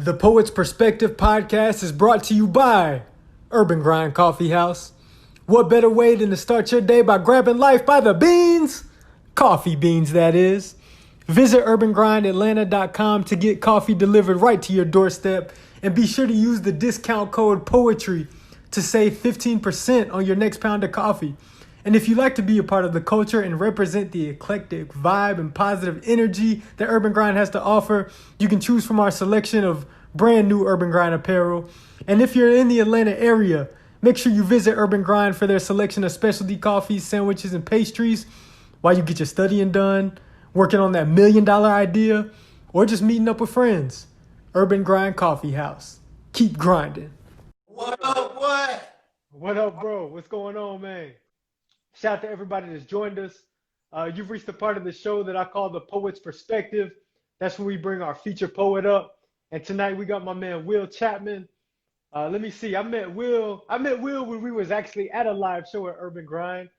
The Poet's Perspective podcast is brought to you by Urban Grind Coffee House. What better way than to start your day by grabbing life by the beans? Coffee beans, that is. Visit urbangrindatlanta.com to get coffee delivered right to your doorstep. And be sure to use the discount code POETRY to save 15% on your next pound of coffee. And if you'd like to be a part of the culture and represent the eclectic vibe and positive energy that Urban Grind has to offer, you can choose from our selection of brand new Urban Grind apparel. And if you're in the Atlanta area, make sure you visit Urban Grind for their selection of specialty coffees, sandwiches, and pastries while you get your studying done, working on that $1 million idea, or just meeting up with friends. Urban Grind Coffee House. Keep grinding. What up, boy? What up, bro? What's going on, man? Shout out to everybody that's joined us. You've reached the part of the show that I call the Poet's Perspective. That's when we bring our feature poet up. And tonight we got my man Will Chatman. Let me see. I met Will when we was actually at a live show at Urban Grind.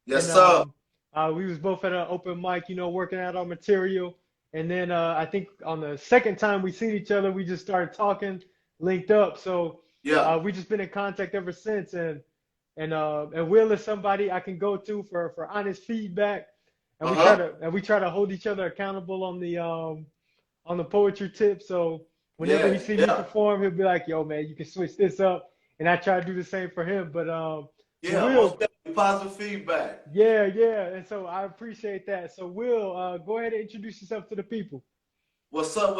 Yes, And, sir. we was both at an open mic, working out our material. And then I think on the second time we seen each other, we just started talking, linked up. So Yeah. we just been in contact ever since. And Will is somebody I can go to for honest feedback. And we try to hold each other accountable on the poetry tip. So whenever he see me perform, he'll be like, "Yo, man, you can switch this up." And I try to do the same for him. But Will, most definitely positive feedback. Yeah. And so I appreciate that. So Will, go ahead and introduce yourself to the people. What's up,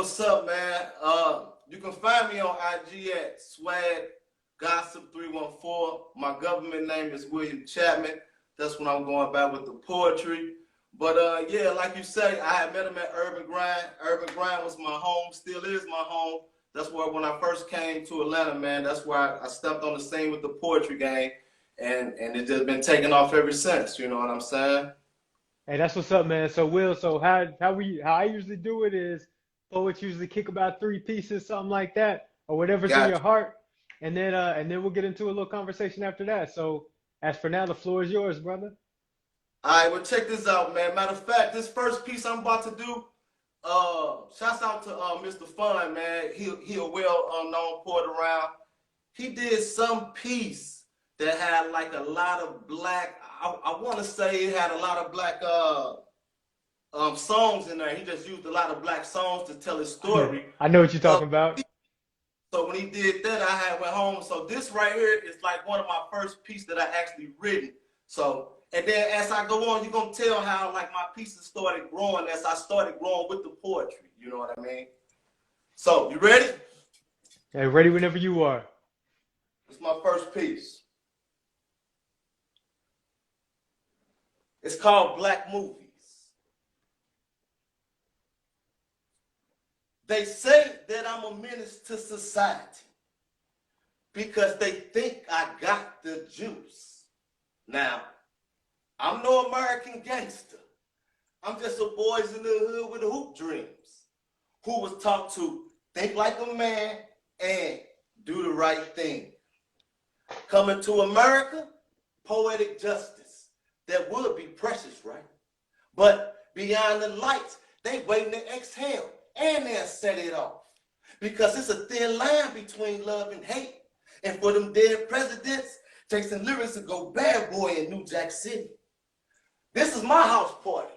man? You can find me on IG at Swag Gossip 314. My government name is William Chatman. That's when I'm going back with the poetry. But like you say, I had met him at Urban Grind. Urban Grind was my home, still is my home. That's where when I first came to Atlanta, man, that's where I stepped on the scene with the poetry game. And it's just been taking off ever since, you know what I'm saying? Hey, that's what's up, man. So Will, how I usually do it is poets usually kick about 3 pieces, something like that, or whatever's in your heart. And then we'll get into a little conversation after that. So as for now, the floor is yours, brother. All right, well, check this out, man. Matter of fact, this first piece I'm about to do, shouts out to Mr. Fun, man. He a well-known poet around. He did some piece that had like a lot of black, I want to say it had a lot of black songs in there. He just used a lot of black songs to tell his story. I know what you're talking about. So when he did that, I went home. So this right here is like one of my first pieces that I actually written. So, and then as I go on, you're going to tell how like my pieces started growing as I started growing with the poetry. You know what I mean? So, you ready? Hey, ready whenever you are. It's my first piece. It's called Black Movies. They say that I'm a menace to society because they think I got the juice. Now, I'm no American gangster. I'm just a boys in the hood with hoop dreams who was taught to think like a man and do the right thing. Coming to America, poetic justice that would be precious, right? But beyond the lights, they waiting to exhale. And they'll set it off because it's a thin line between love and hate. And for them dead presidents, Jason lyrics to go bad boy in New Jack City. This is my house party,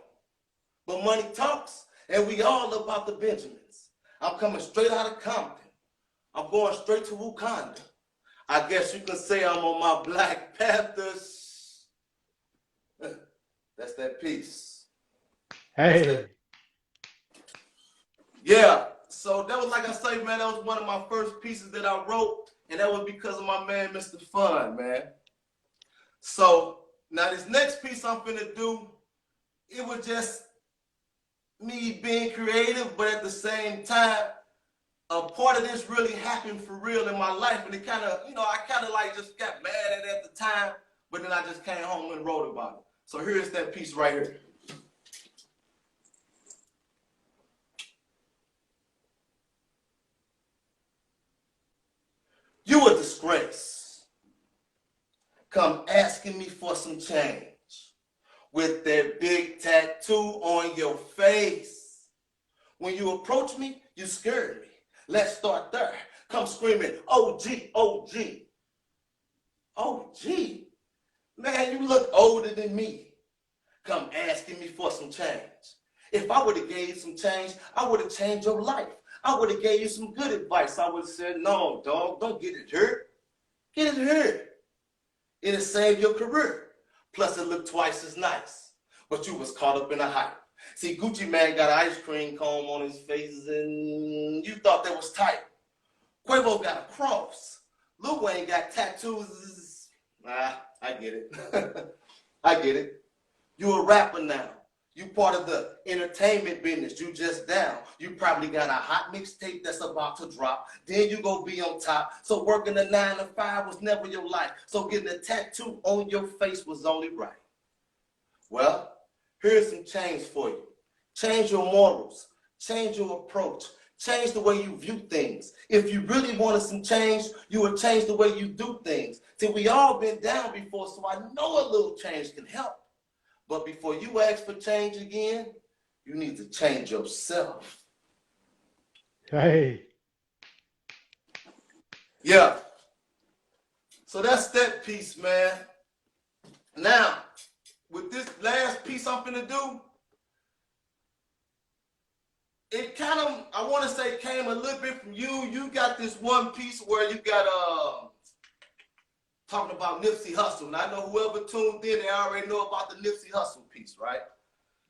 but money talks, and we all about the Benjamins. I'm coming straight out of Compton. I'm going straight to Wakanda. I guess you can say I'm on my Black Panthers. That's that piece. Hey. Yeah, so that was, like I say, man, that was one of my first pieces that I wrote, and that was because of my man, Mr. Fun, man. So now this next piece I'm finna do, it was just me being creative, but at the same time, a part of this really happened for real in my life, and it kind of, I kind of like just got mad at it at the time, but then I just came home and wrote about it. So here's that piece right here. You a disgrace. Come asking me for some change with that big tattoo on your face. When you approach me, you scared me. Let's start there. Come screaming, OG, OG. OG? Man, you look older than me. Come asking me for some change. If I would have gave you some change, I would have changed your life. I would have gave you some good advice. I would have said, no, dog, don't get it hurt. Get it hurt. It'll save your career. Plus, it looked twice as nice. But you was caught up in a hype. See, Gucci Man got an ice cream cone on his face, and you thought that was tight. Quavo got a cross. Lil Wayne got tattoos. I get it. I get it. You a rapper now. You part of the entertainment business. You just down. You probably got a hot mixtape that's about to drop. Then you go be on top. So working a 9 to 5 was never your life. So getting a tattoo on your face was only right. Well, here's some change for you. Change your morals. Change your approach. Change the way you view things. If you really wanted some change, you would change the way you do things. See, we all been down before, so I know a little change can help. But before you ask for change again, you need to change yourself. Hey. Yeah. So that's that piece, man. Now, with this last piece I'm finna do, it kind of, I want to say, came a little bit from you. You got this one piece where you got talking about Nipsey Hussle. And I know whoever tuned in, they already know about the Nipsey Hussle piece, right?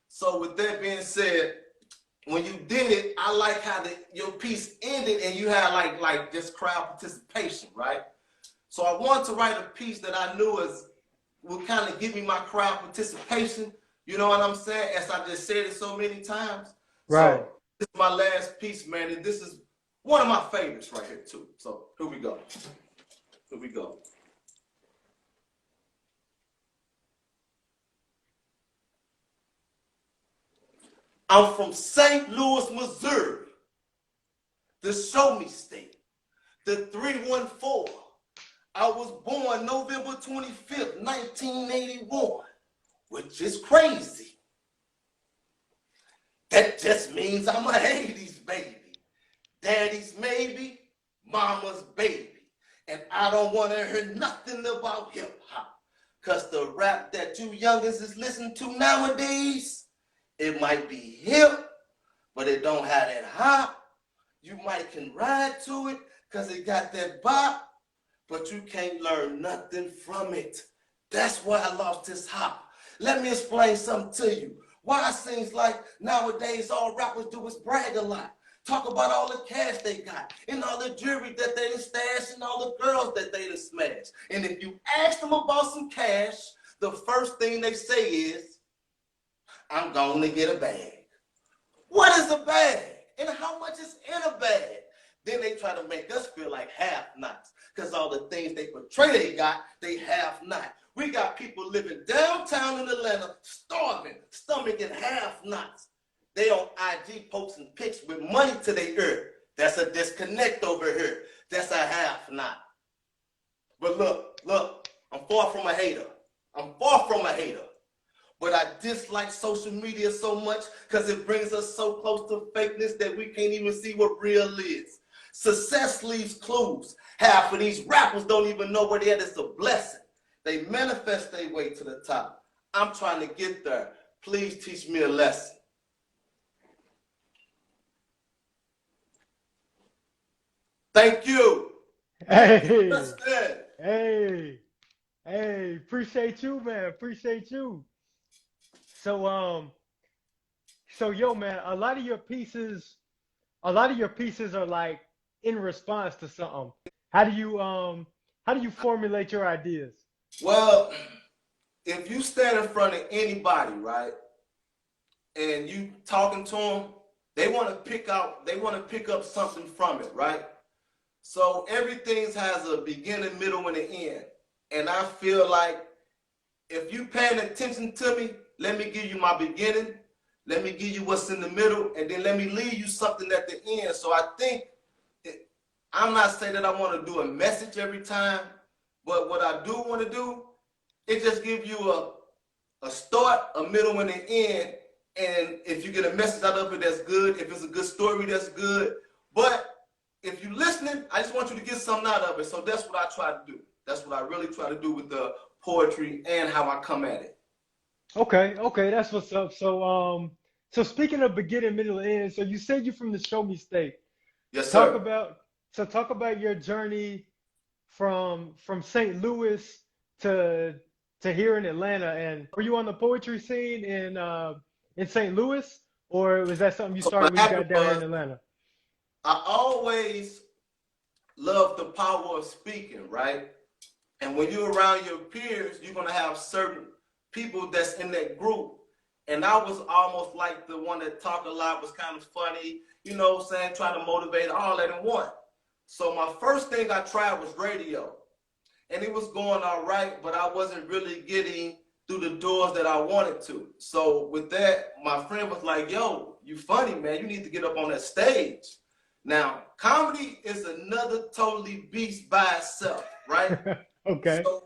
So with that being said, when you did it, I like how your piece ended and you had like this crowd participation, right? So I wanted to write a piece that I knew would kind of give me my crowd participation. You know what I'm saying? As I just said it so many times. Right. So this is my last piece, man, and this is one of my favorites right here too. So here we go. Here we go. I'm from St. Louis, Missouri, the Show Me State, the 314. I was born November 25th, 1981, which is crazy. That just means I'm a 80s baby. Daddy's maybe, mama's baby. And I don't want to hear nothing about hip hop. Because the rap that you youngins is listening to nowadays, it might be hip, but it don't have that hop. You might can ride to it because it got that bop, but you can't learn nothing from it. That's why I lost this hop. Let me explain something to you. Why it seems like nowadays all rappers do is brag a lot. Talk about all the cash they got and all the jewelry that they done stashed and all the girls that they done smashed. And if you ask them about some cash, the first thing they say is, I'm going to get a bag. What is a bag? And how much is in a bag? Then they try to make us feel like have-nots because all the things they portray they got, they have not. We got people living downtown in Atlanta, starving, stomaching have-nots. They on IG posting pics with money to their ear. That's a disconnect over here. That's a have-not. But look, I'm far from a hater. I'm far from a hater. But I dislike social media so much because it brings us so close to fakeness that we can't even see what real is. Success leaves clues. Half of these rappers don't even know where they're at. It's a blessing. They manifest their way to the top. I'm trying to get there. Please teach me a lesson. Thank you. Hey. That's it. Hey, appreciate you, man. Appreciate you. So yo, man, a lot of your pieces are like in response to something. How do you formulate your ideas? Well, if you stand in front of anybody, right, and you talking to them, they want to pick up something from it, right? So everything has a beginning, middle, and an end. And I feel like if you paying attention to me, let me give you my beginning, let me give you what's in the middle, and then let me leave you something at the end. So I think, I'm not saying that I want to do a message every time, but what I do want to do, it just give you a start, a middle, and an end. And if you get a message out of it, that's good. If it's a good story, that's good. But if you're listening, I just want you to get something out of it. So that's what I try to do. That's what I really try to do with the poetry and how I come at it. Okay, okay, that's what's up. So speaking of beginning, middle, and end, so you said you're from the Show Me State. Yes, Talk sir. about talk about your journey from St. Louis to here in Atlanta. And were you on the poetry scene in St. Louis, or was that something you So started what when you happened got down here in was Atlanta? I always loved the power of speaking, right? And when you're around your peers, you're gonna have certain people that's in that group. And I was almost like the one that talked a lot, was kind of funny, you know what I'm saying, trying to motivate all that in one. So my first thing I tried was radio. And it was going all right, but I wasn't really getting through the doors that I wanted to. So with that, my friend was like, yo, you funny, man. You need to get up on that stage. Now, comedy is another totally beast by itself, right? Okay. So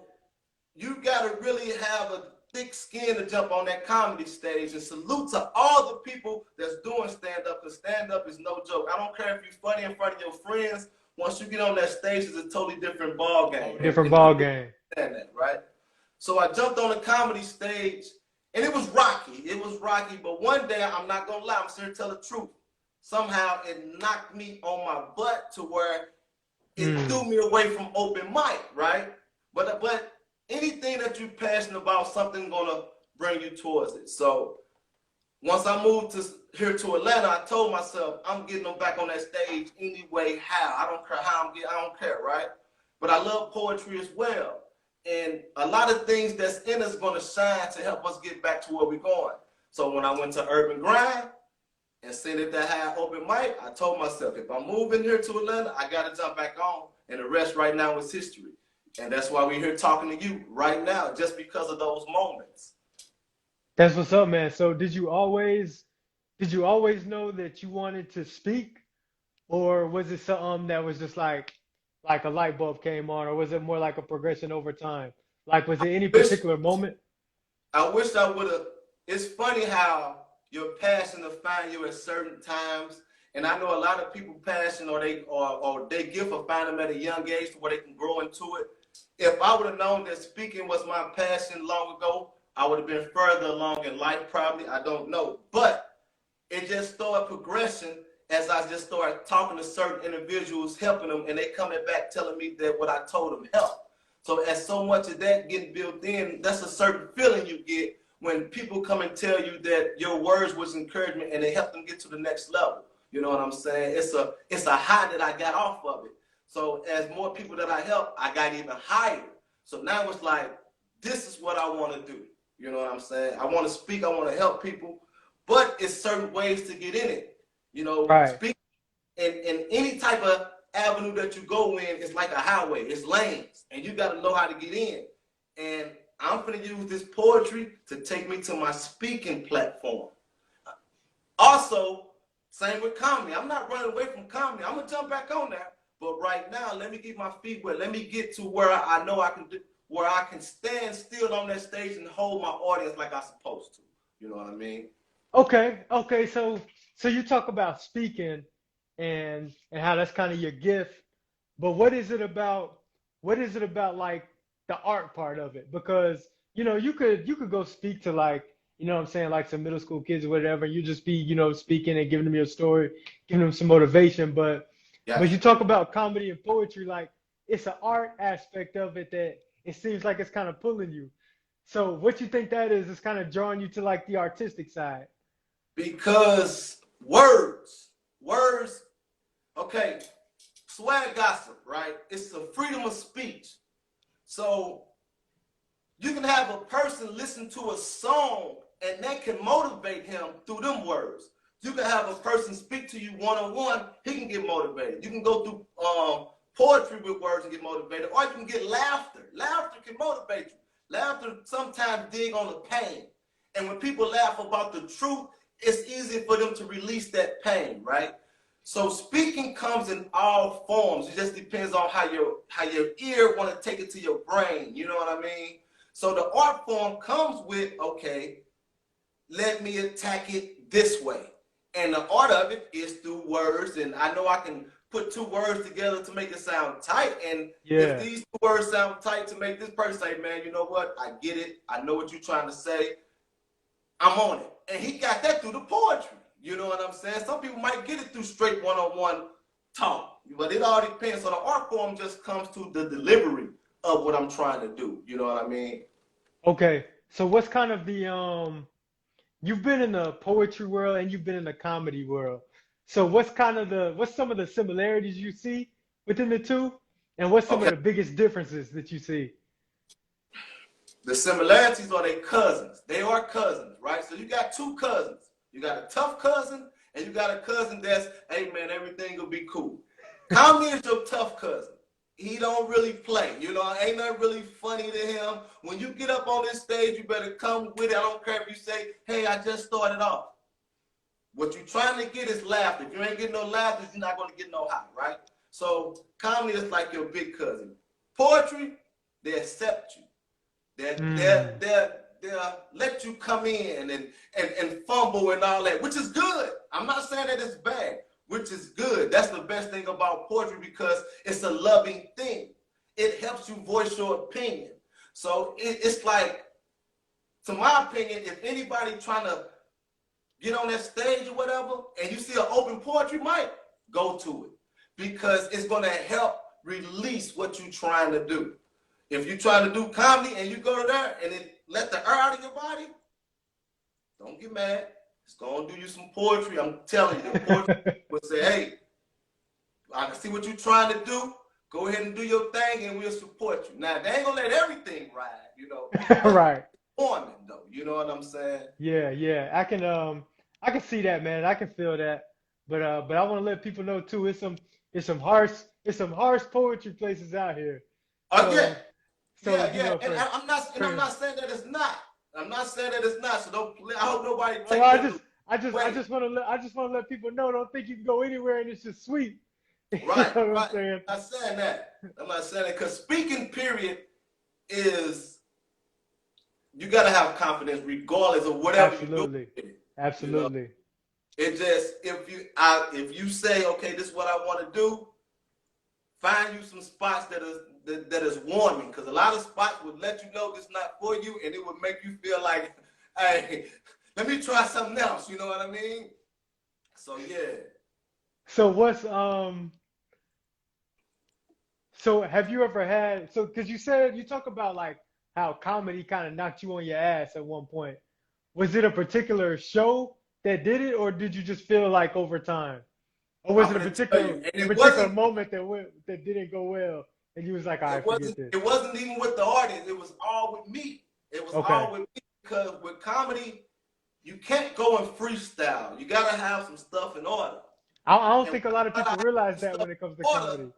you got to really have a thick skin to jump on that comedy stage, and salute to all the people that's doing stand-up, because stand-up is no joke. I don't care if you're funny in front of your friends. Once you get on that stage, it's a totally different ball game. Different And ball people game. understand that, right? So I jumped on the comedy stage, and it was rocky. It was rocky, but one day, I'm not going to lie, I'm here to tell the truth. Somehow it knocked me on my butt to where it threw me away from open mic, right? But anything that you're passionate about, something's gonna bring you towards it. So once I moved here to Atlanta, I told myself I'm getting them back on that stage anyway. How? I don't care how I'm getting. I don't care, right? But I love poetry as well, and a lot of things that's in us gonna shine to help us get back to where we're going. So when I went to Urban Grind and said if that had open mic, I told myself if I'm moving here to Atlanta, I gotta jump back on, and the rest right now is history. And that's why we're here talking to you right now, just because of those moments. That's what's up, man. So did you always know that you wanted to speak, or was it something that was just like a light bulb came on, or was it more like a progression over time? Like, was it any Wish particular moment? I wish I would have. It's funny how your passion will find you at certain times. And I know a lot of people passion or they gift will find them at a young age to where they can grow into it. If I would have known that speaking was my passion long ago, I would have been further along in life probably. I don't know. But it just started progression as I just started talking to certain individuals, helping them, and they coming back telling me that what I told them helped. So as so much of that getting built in, that's a certain feeling you get when people come and tell you that your words was encouragement and they helped them get to the next level. You know what I'm saying? It's a high that I got off of it. So as more people that I help, I got even higher. So now it's like, this is what I want to do. You know what I'm saying? I want to speak, I want to help people, but it's certain ways to get in it. You know, Right. speak in any type of avenue that you go in, it's like a highway. It's lanes, and you got to know how to get in. And I'm going to use this poetry to take me to my speaking platform. Also, same with comedy. I'm not running away from comedy. I'm going to jump back on there. But right now, let me get my feet wet. Let me get to where I know I can do, where I can stand still on that stage and hold my audience like I'm supposed to. You know what I mean? Okay, okay. So you talk about speaking and how that's kind of your gift, but what is it about like the art part of it? Because you could go speak to like what I'm saying, like some middle school kids or whatever, and you just be speaking and giving them your story, giving them some motivation. But Gotcha. you talk about comedy and poetry, like it's an art aspect of it that it seems like it's kind of pulling you. So what you think that is? It's kind of drawing you to like the artistic side. Because words, okay, swag gossip, right? It's a freedom of speech. So you can have a person listen to a song and that can motivate him through them words. You can have a person speak to you one-on-one, he can get motivated. You can go through poetry with words and get motivated, or you can get laughter. Laughter can motivate you. Laughter sometimes dig on the pain. And when people laugh about the truth, it's easy for them to release that pain, right? So speaking comes in all forms. It just depends on how your ear want to take it to your brain. You know what I mean? So the art form comes with, okay, let me attack it this way. And the art of it is through words. And I know I can put two words together to make it sound tight. And if Yeah. these two words sound tight to make this person say, man, you know what? I get it. I know what you're trying to say. I'm on it. And he got that through the poetry. You know what I'm saying? Some people might get it through straight one-on-one talk, but it all depends. So the art form just comes to the delivery of what I'm trying to do. You know what I mean? Okay. So what's kind of the you've been in the poetry world and you've been in the comedy world. So what's some of the similarities you see within the two? And what's some of Okay. the biggest differences that you see? The similarities are their cousins. They are cousins, right? So you got two cousins. You got a tough cousin and you got a cousin that's, hey man, everything will be cool. Comedy is your tough cousin. He don't really play. You know, ain't nothing really funny to him. When you get up on this stage, you better come with it. I don't care if you say, hey, I just started off. What you're trying to get is laughter. If you ain't getting no laughter, you're not going to get no high, right? So comedy is like your big cousin. Poetry, they accept you. They'll let you come in and fumble and all that, which is good. I'm not saying that it's bad, which is good. That's the best thing about poetry because it's a loving thing. It helps you voice your opinion. So it's like, to my opinion, if anybody trying to get on that stage or whatever, and you see an open poetry mic, go to it because it's going to help release what you're trying to do. If you're trying to do comedy and you go to there and it let the air out of your body, don't get mad. It's going to do you some poetry. I'm telling you, the poetry will say, hey, I can see what you're trying to do. Go ahead and do your thing and we'll support you. Now, they ain't going to let everything ride, you know. Right. Performing, though. You know what I'm saying? Yeah, yeah. I can see that, man. I can feel that. But I want to let people know too, it's some harsh poetry places out here. Oh, So yeah. so Yeah, you yeah. know And for I'm not saying that it's not. I'm not saying that it's not. So I hope nobody oh, take that the I way. just want to let people know. Don't think you can go anywhere and it's just sweet. You Right, know what I'm right. saying? I'm not saying that. I'm not saying that because speaking period is you gotta have confidence regardless of whatever you do. Absolutely, You know, absolutely. it just if you say okay, this is what I want to do, find you some spots that is warming because a lot of spots would let you know it's not for you and it would make you feel like, hey, let me try something else. You know what I mean? So yeah. So what's so have you ever had so because you said you talk about like how comedy kind of knocked you on your ass at one point. Was it a particular show that did it, or did you just feel like over time? Or was I'm it gonna tell you, and a it particular wasn't moment that didn't go well, and you was like, all right, forget this. it wasn't even with the audience. It was all with me. It was Okay. all with me because with comedy, you can't go and freestyle. You gotta have some stuff in order. I don't And think a lot of when I people have realize some that stuff when it comes to in order, comedy.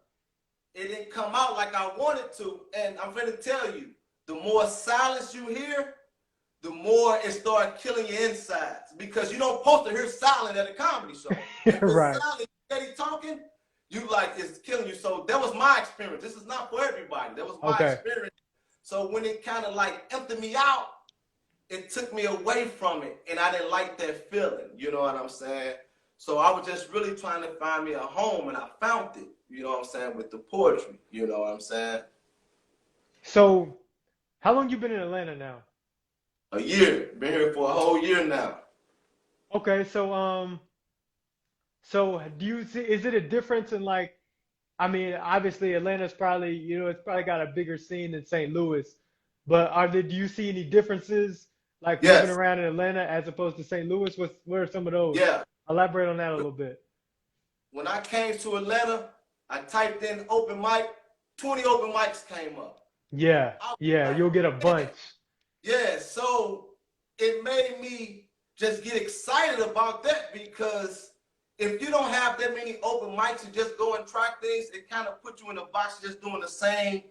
it didn't come out like I wanted to. And I'm gonna tell you, the more silence you hear, the more it starts killing your insides because you don't supposed to hear silent at a comedy show. If it's Right. silent, steady talking, you like it's killing you. So that was my experience. This is not for everybody. That was my Okay. experience. So when it kind of like emptied me out, it took me away from it, and I didn't like that feeling. You know what I'm saying? So I was just really trying to find me a home, and I found it. You know what I'm saying with the poetry. You know what I'm saying? So, how long you been in Atlanta now? A year. Been here for a whole year now. Okay. So do you see? Is it a difference in like? I mean, obviously Atlanta's probably it's probably got a bigger scene than St. Louis, but do you see any differences like moving Yes. around in Atlanta as opposed to St. Louis? What are some of those? Yeah. Elaborate on that a little bit. When I came to Atlanta, I typed in open mic, 20 open mics came up. Yeah, I was yeah, like, you'll get a man. bunch. Yeah, so it made me just get excited about that because if you don't have that many open mics and just go and try things, it kind of puts you in a box just doing the same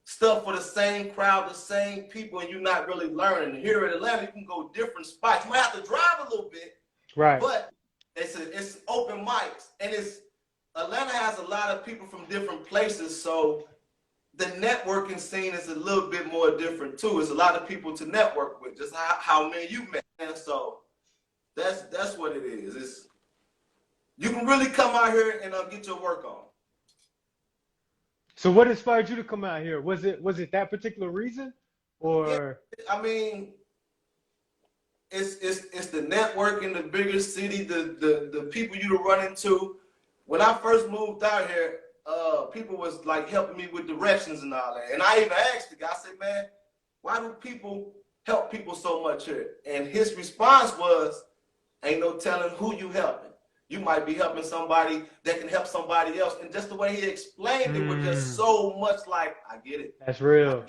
stuff for the same crowd, the same people, and you're not really learning. Here in Atlanta, you can go different spots. You might have to drive a little bit, Right. but it's open mics, and Atlanta has a lot of people from different places, so the networking scene is a little bit more different too. It's a lot of people to network with, just how many you met, and so that's what it is. You can really come out here and get your work on. So what inspired you to come out here? Was it that particular reason, Yeah, or I mean, it's the network in the bigger city, the people you to run into. When I first moved out here, people was like helping me with directions and all that. And I even asked the guy, I said, man, why do people help people so much here? And his response was, ain't no telling who you helping. You might be helping somebody that can help somebody else. And just the way he explained it was just so much like, I get it. that's real?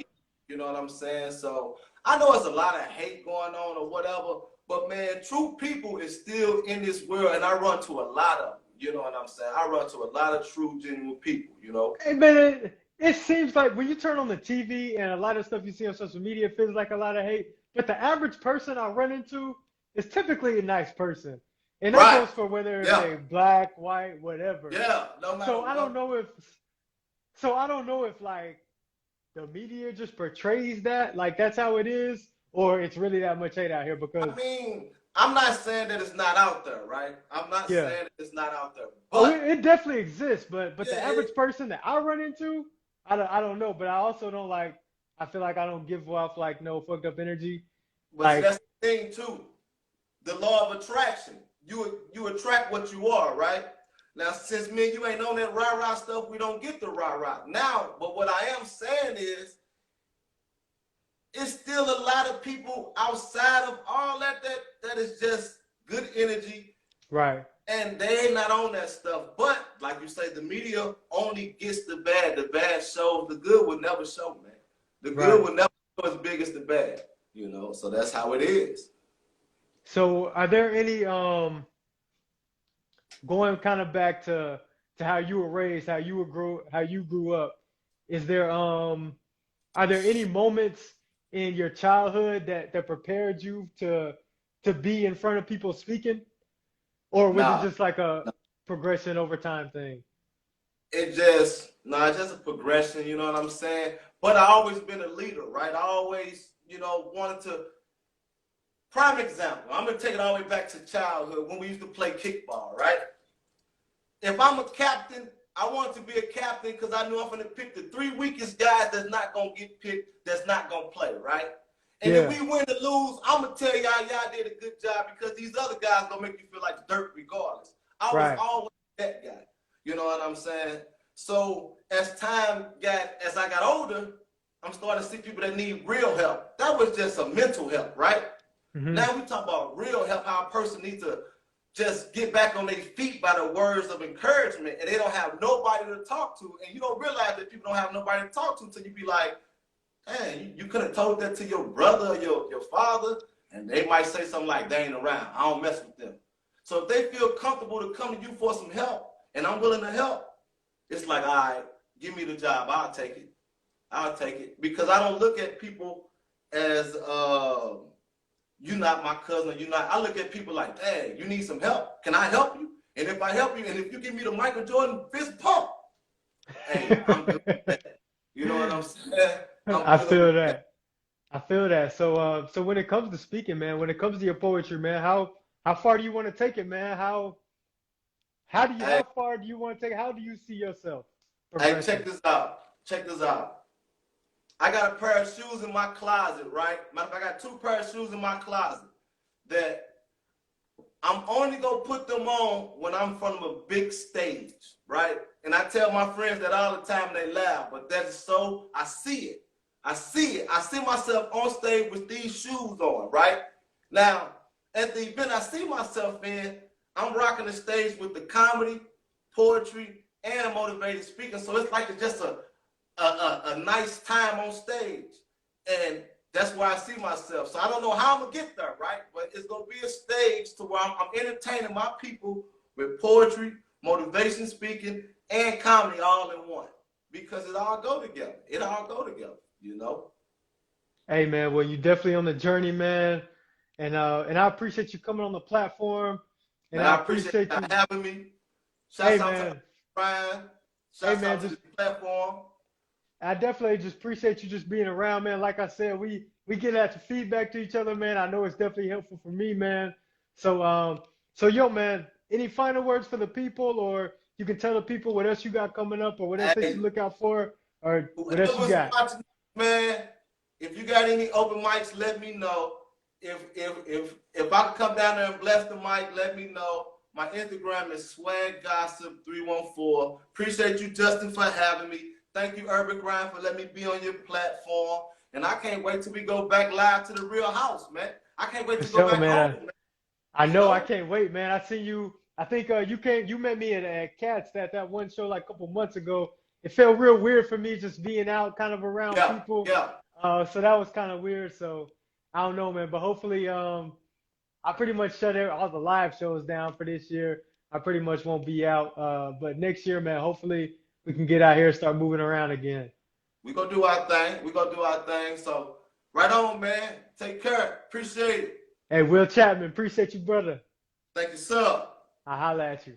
You know what I'm saying? So I know it's a lot of hate going on or whatever, but man, true people is still in this world, and I run to a lot of them. You know what I'm saying? I run to a lot of true, genuine people, you know? Hey man, it seems like when you turn on the TV and a lot of stuff you see on social media feels like a lot of hate, but the average person I run into is typically a nice person. And that Right. goes for whether it's Yeah. a black, white, whatever. Yeah. No matter So I don't what. know if like the media just portrays that like that's how it is, or it's really that much hate out here because I mean, I'm not saying that it's not out there, right? I'm not yeah. saying that it's not out there, Oh, but it definitely exists, but the yeah, average person that I run into, I don't know, but I also don't like. I feel like I don't give off like no fucked up energy. but see, Like that's the thing too. The law of attraction. You attract what you are, right? Now, since me and you ain't on that rah-rah stuff, we don't get the rah-rah. Now, but what I am saying is, it's still a lot of people outside of all that is just good energy, right, and they ain't not on that stuff. But like you say, the media only gets the bad. The bad shows. The good will never show, man. The good right. will never show as big as the bad. You know, so that's how it is. So are there any going kind of back to how you were raised, how you grew up? Is there are there any moments in your childhood that prepared you to be in front of people speaking? Or was it Nah, just like a progression over time thing? it's just a progression, you know what I'm saying? But I always been a leader, right? I always, wanted to. Prime example, I'm gonna take it all the way back to childhood when we used to play kickball, right? If I'm a captain, I want to be a captain because I knew I'm gonna pick the three weakest guys that's not gonna get picked, that's not gonna play, right? And if Yeah, we win or lose, I'm gonna tell y'all did a good job because these other guys gonna make you feel like dirt regardless. I was right. always that guy. You know what I'm saying? So as I got older, I'm starting to see people that need real help. That was just a mental help, right? Hmm. Now we talk about real help, how a person needs to just get back on their feet by the words of encouragement, and they don't have nobody to talk to. And you don't realize that people don't have nobody to talk to until you be like, hey, you could have told that to your brother or your father, and they might say something like, they ain't around. I don't mess with them. So if they feel comfortable to come to you for some help, and I'm willing to help, it's like, all right, give me the job. I'll take it. I'll take it. Because I don't look at people as you're not my cousin, you're not. I look at people like, hey, you need some help. Can I help you? And if I help you, and if you give me the Michael Jordan fist pump, hey, I'm good with that. You know what I'm saying? I'm I good with feel that. that. I feel that. So when it comes to speaking, man, when it comes to your poetry, man, how far do you want to take it, man? Hey, How far do you want to take it? How do you see yourself hey, progressing? check this out. Check this out. I got a pair of shoes in my closet, right? Matter of fact, I got two pair of shoes in my closet that I'm only gonna put them on when I'm in front of a big stage, right? And I tell my friends that all the time, they laugh, but that's so I see it. I see it. I see myself on stage with these shoes on, right? Now, at the event I see myself in, I'm rocking the stage with the comedy, poetry, and motivated speaking. So it's like it's just a nice time on stage. And that's where I see myself. So I don't know how I'm gonna get there, right? But it's gonna be a stage to where I'm entertaining my people with poetry, motivation speaking, and comedy all in one. Because it all go together. It all go together, you know? Hey, man, well, you definitely on the journey, man, and I appreciate you coming on the platform, and Man, I I appreciate appreciate you you. having me. Hey, Shouts out to man. Brian. Hey, Shouts man, out to just the platform. I definitely just appreciate you just being around, man. Like I said, we get that feedback to each other, man. I know it's definitely helpful for me, man. So yo, man, any final words for the people, or you can tell the people what else you got coming up, or what else they should Hey, look out for Or what else you Whoever's got? watching, man, if you got any open mics, let me know. If I can come down there and bless the mic, let me know. My Instagram is swaggossip314. Appreciate you, Justin, for having me. Thank you, Urban Grind, for letting me be on your platform. And I can't wait till we go back live to the real house, man. I can't wait For to go sure, back home, man. man. I You know. I know? can't wait, man. I see you. I think you met me at Cats that one show like a couple months ago. It felt real weird for me just being out kind of around Yeah, people. yeah. So that was kind of weird. So I don't know, man. But hopefully, I pretty much shut all the live shows down for this year. I pretty much won't be out. But next year, man, hopefully we can get out here and start moving around again. We gonna do our thing. We gonna do our thing. So right on, man. Take care. Appreciate it. Hey, Will Chatman, appreciate you, brother. Thank you, sir. I holla at you.